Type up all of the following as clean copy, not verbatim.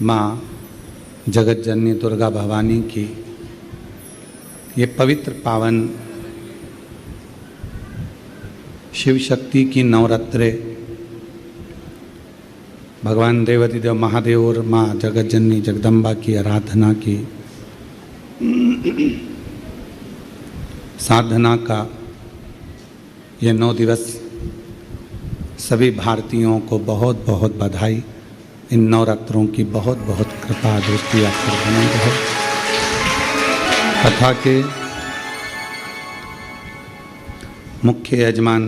माँ जगत जननी दुर्गा भवानी की ये पवित्र पावन शिव शक्ति की नवरात्रे भगवान देवाधिदेव महादेव और माँ जगत जननी जगदम्बा की आराधना की साधना का ये 9 दिवस सभी भारतीयों को बहुत बहुत बधाई। इन नवरात्रों की बहुत बहुत कृपा दृष्टि आप पर बनी रहे। कथा के मुख्य यजमान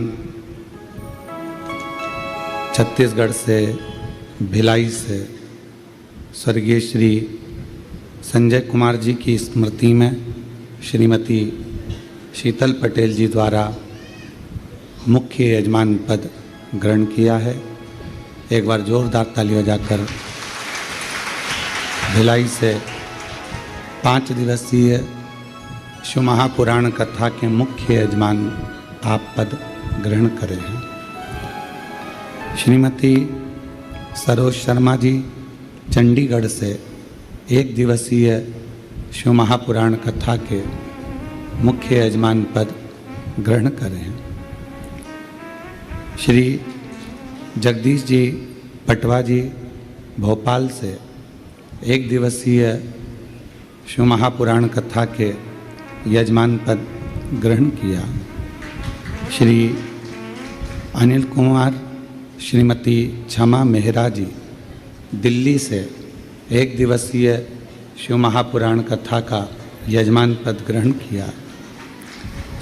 छत्तीसगढ़ से भिलाई से स्वर्गीय श्री संजय कुमार जी की स्मृति में श्रीमती शीतल पटेल जी द्वारा मुख्य यजमान पद ग्रहण किया है। एक बार जोरदार ताली बजाकर भिलाई से 5 दिवसीय शिव महापुराण कथा के मुख्य यजमान आप पद ग्रहण करें हैं। श्रीमती सरोज शर्मा जी चंडीगढ़ से 1 दिवसीय शिव महापुराण कथा के मुख्य यजमान पद ग्रहण करें हैं। श्री जगदीश जी पटवा जी भोपाल से 1 दिवसीय शिव महापुराण कथा के यजमान पद ग्रहण किया। श्री अनिल कुमार श्रीमती क्षमा मेहरा जी दिल्ली से 1 दिवसीय शिव महापुराण कथा का यजमान पद ग्रहण किया।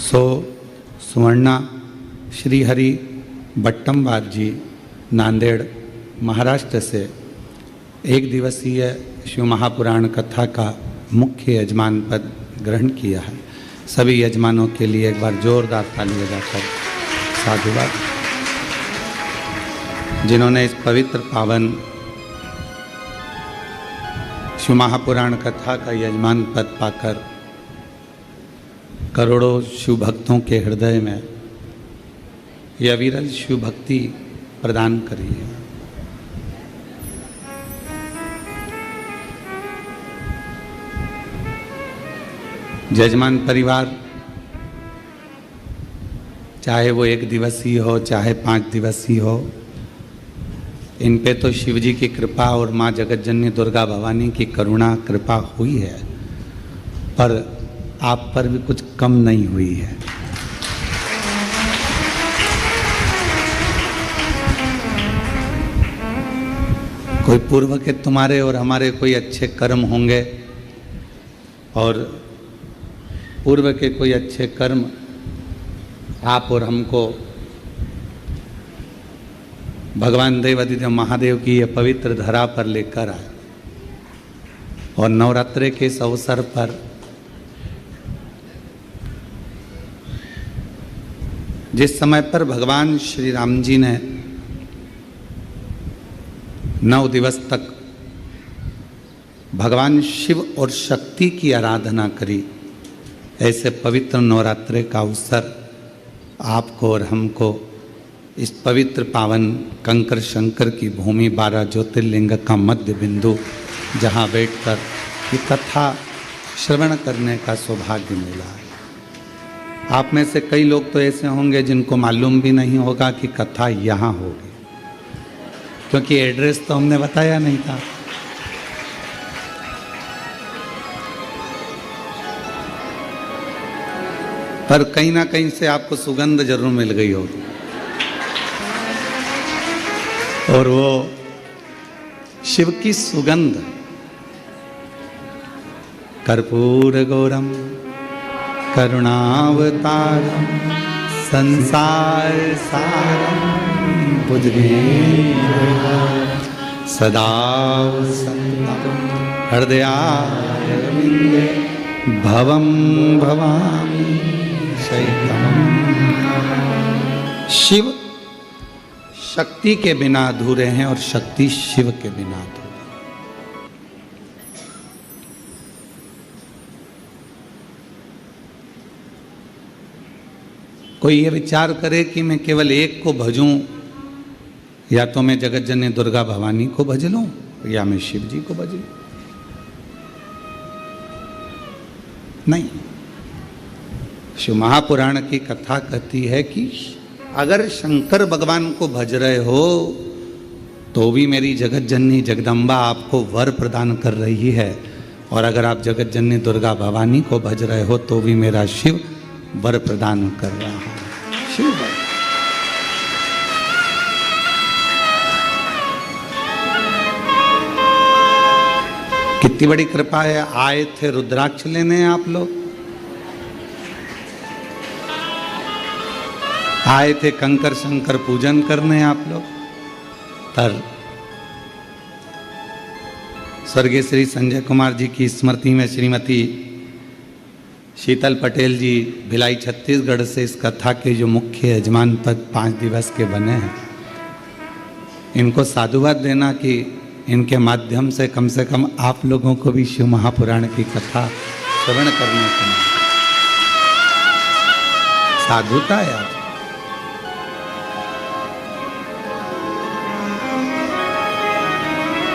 सुवर्णा श्री हरि बट्टमवाद जी नांदेड़ महाराष्ट्र से 1 दिवसीय शिव महापुराण कथा का मुख्य यजमान पद ग्रहण किया है। सभी यजमानों के लिए एक बार जोरदार ताली बजाकर साधुवाद। जिन्होंने इस पवित्र पावन शिव महापुराण कथा का यजमान पद पाकर करोड़ों शिव भक्तों के हृदय में यह अविरल शिव भक्ति प्रदान करी है। यजमान परिवार चाहे वो 1 दिवसीय हो चाहे 5 दिवसीय हो, इन पे तो शिव जी की कृपा और माँ जगत जननी दुर्गा भवानी की करुणा कृपा हुई है, पर आप पर भी कुछ कम नहीं हुई है। कोई पूर्व के तुम्हारे और हमारे कोई अच्छे कर्म होंगे और पूर्व के कोई अच्छे कर्म आप और हमको भगवान देवाधिदेव महादेव की ये पवित्र धरा पर लेकर आए। और नवरात्रे के इस अवसर पर जिस समय पर भगवान श्री राम जी ने 9 दिवस तक भगवान शिव और शक्ति की आराधना करी, ऐसे पवित्र नवरात्रे का अवसर आपको और हमको इस पवित्र पावन कंकर शंकर की भूमि 12 ज्योतिर्लिंग का मध्य बिंदु जहाँ बैठकर ये कथा श्रवण करने का सौभाग्य मिला है। आप में से कई लोग तो ऐसे होंगे जिनको मालूम भी नहीं होगा कि कथा यहाँ होगी, क्योंकि एड्रेस तो हमने बताया नहीं था। पर कहीं ना कहीं से आपको सुगंध जरूर मिल गई होगी, और वो शिव की सुगंध कर्पूर गौरम करुणावतारम संसार सारम भुजगेन्द्रहारम सदा वसन्तं हृदयारविन्दे भवं भवामि शैतमं। शिव शक्ति के बिना अधूरे हैं और शक्ति शिव के बिना अधूरे। कोई ये विचार करे कि मैं केवल एक को भजूं या तो मैं जगत जननी दुर्गा भवानी को भज लूं, या मैं शिव जी को भजूं? नहीं। शिव महापुराण की कथा कहती है कि अगर शंकर भगवान को भज रहे हो तो भी मेरी जगत जननी जगदम्बा आपको वर प्रदान कर रही है, और अगर आप जगत जननी दुर्गा भवानी को भज रहे हो तो भी मेरा शिव वर प्रदान कर रहा है। शिव वर। कितनी बड़ी कृपा है। आए थे रुद्राक्ष लेने आप लोग, आए थे कंकर शंकर पूजन करने आप लोग, पर स्वर्गीय श्री संजय कुमार जी की स्मृति में श्रीमती शीतल पटेल जी भिलाई छत्तीसगढ़ से इस कथा के जो मुख्य यजमान पद 5 दिवस के बने हैं, इनको साधुवाद देना कि इनके माध्यम से कम आप लोगों को भी शिव महापुराण की कथा श्रवण करने को मिले। साधुता याद।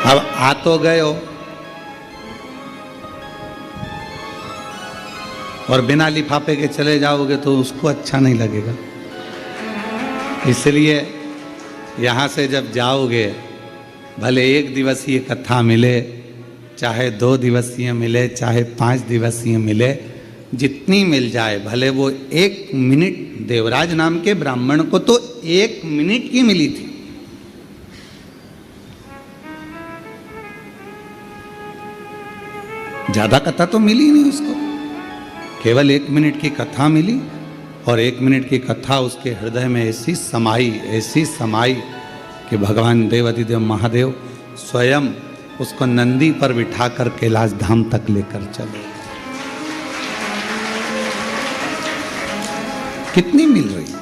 अब आ तो गए हो और बिना लिफाफे के चले जाओगे तो उसको अच्छा नहीं लगेगा। इसलिए यहाँ से जब जाओगे, भले 1 दिवसीय कथा मिले, चाहे 2 दिवसीय मिले, चाहे 5 दिवसीय मिले, जितनी मिल जाए, भले वो 1 मिनट, देवराज नाम के ब्राह्मण को तो 1 मिनट की मिली थी। ज्यादा कथा तो मिली नहीं उसको, केवल 1 मिनट की कथा मिली, और 1 मिनट की कथा उसके हृदय में ऐसी समाई कि भगवान देवाधिदेव महादेव स्वयं उसको नंदी पर बिठाकर कैलाश धाम तक लेकर चले। कितनी मिल रही?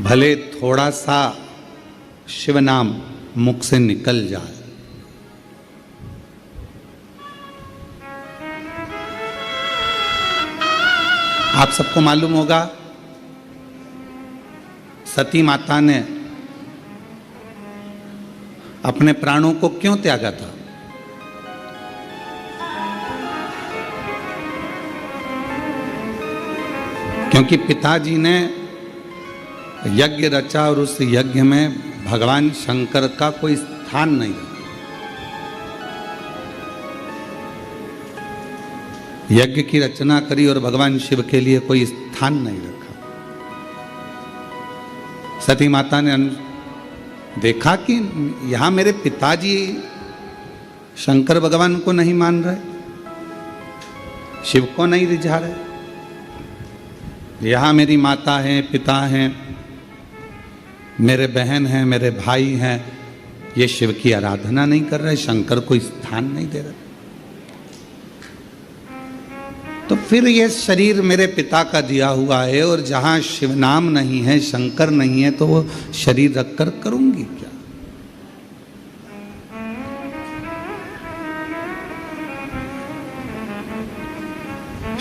भले थोड़ा सा शिव नाम मुख से निकल जाए, आप सबको मालूम होगा सती माता ने अपने प्राणों को क्यों त्यागा था? क्योंकि पिताजी ने यज्ञ रचा और उस यज्ञ में भगवान शंकर का कोई स्थान नहीं रखा। यज्ञ की रचना करी और भगवान शिव के लिए कोई स्थान नहीं रखा। सती माता ने देखा कि यहां मेरे पिताजी शंकर भगवान को नहीं मान रहे, शिव को नहीं रिझा रहे, यहां मेरी माता है, पिता हैं, मेरे बहन हैं, मेरे भाई हैं, ये शिव की आराधना नहीं कर रहे, शंकर को स्थान नहीं दे रहे, तो फिर ये शरीर मेरे पिता का दिया हुआ है, और जहां शिव नाम नहीं है, शंकर नहीं है, तो वो शरीर रखकर करूंगी क्या?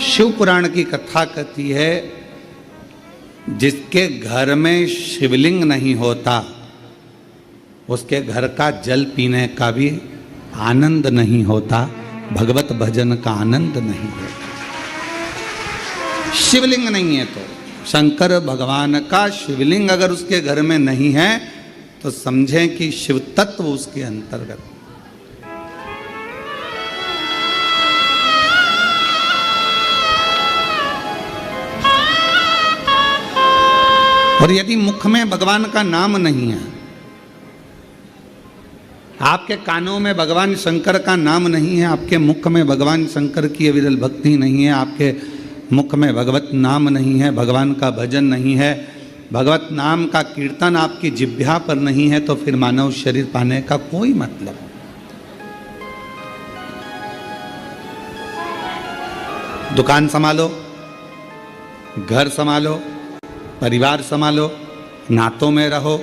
शिव पुराण की कथा कहती है जिसके घर में शिवलिंग नहीं होता उसके घर का जल पीने का भी आनंद नहीं होता, भगवत भजन का आनंद नहीं है। शिवलिंग नहीं है तो शंकर भगवान का शिवलिंग अगर उसके घर में नहीं है तो समझें कि शिव तत्व उसके अंतर्गत। और यदि मुख में भगवान का नाम नहीं है, आपके कानों में भगवान शंकर का नाम नहीं है, आपके मुख में भगवान शंकर की अविरल भक्ति नहीं है, आपके मुख में भगवत नाम नहीं है, भगवान का भजन नहीं है, भगवत नाम का कीर्तन आपकी जिह्वा पर नहीं है, तो फिर मानव शरीर पाने का कोई मतलब नहीं। दुकान संभालो, घर संभालो, परिवार संभालो, नातों में रहो,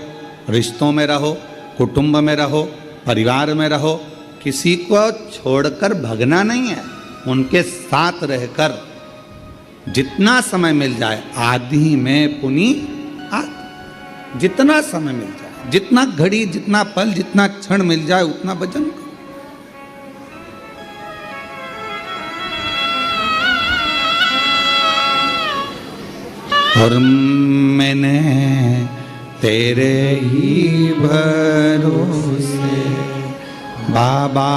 रिश्तों में रहो, कुटुंब में रहो, परिवार में रहो, किसी को छोड़कर भगना नहीं है, उनके साथ रहकर जितना समय मिल जाए, आदि में पुनि आदि, जितना समय मिल जाए जितना घड़ी, जितना पल, जितना क्षण मिल जाए उतना भजन करो। और मैंने तेरे ही भरोसे बाबा,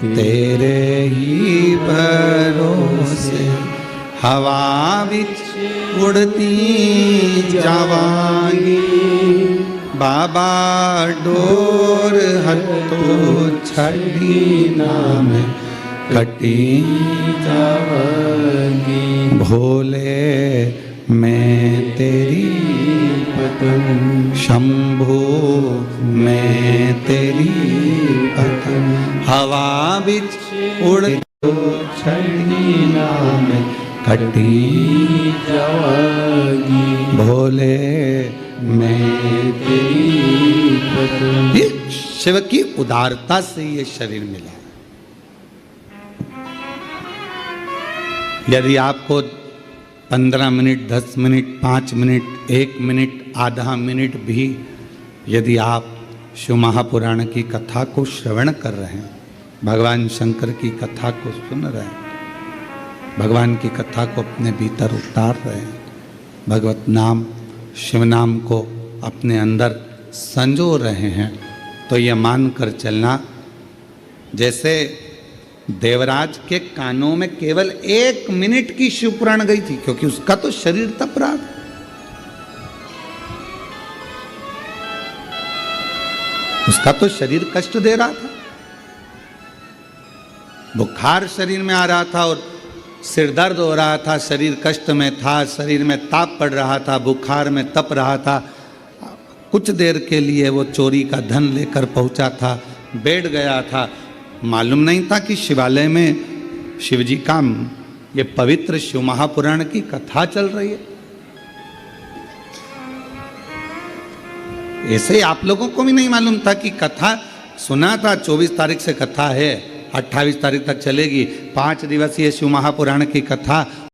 तेरे ही भरोसे हवा विच उड़ती जावांगी बाबा, डोर हथो छड़ी नाम कटी जावांगी। भोले मैं तेरी पतंग, शंभो मैं तेरी पतंग, हवा बिच उड़ छड़ी नाम कटी जावांगी। भोले मैं तेरी पतंग। ये शिव की उदारता से ये शरीर मिला। यदि आपको 15 मिनट, 10 मिनट, 5 मिनट, 1 मिनट, आधा मिनट भी यदि आप शिव महापुराण की कथा को श्रवण कर रहे हैं, भगवान शंकर की कथा को सुन रहे हैं, भगवान की कथा को अपने भीतर उतार रहे हैं, भगवत नाम, शिव नाम को अपने अंदर संजो रहे हैं, तो यह मान कर चलना जैसे देवराज के कानों में केवल 1 मिनट की शिवपुराण गई थी, क्योंकि उसका तो शरीर तप रहा था। उसका तो शरीर कष्ट दे रहा था, बुखार शरीर में आ रहा था और सिर दर्द हो रहा था, शरीर कष्ट में था, शरीर में ताप पड़ रहा था, बुखार में तप रहा था। कुछ देर के लिए वो चोरी का धन लेकर पहुंचा था, बैठ गया था। मालूम नहीं था कि शिवालय में शिवजी का ये पवित्र शिव महापुराण की कथा चल रही है। ऐसे ही आप लोगों को भी नहीं मालूम था कि कथा सुना था 24 तारीख से कथा है, 28 तारीख तक चलेगी, 5 दिवसीय शिव महापुराण की कथा।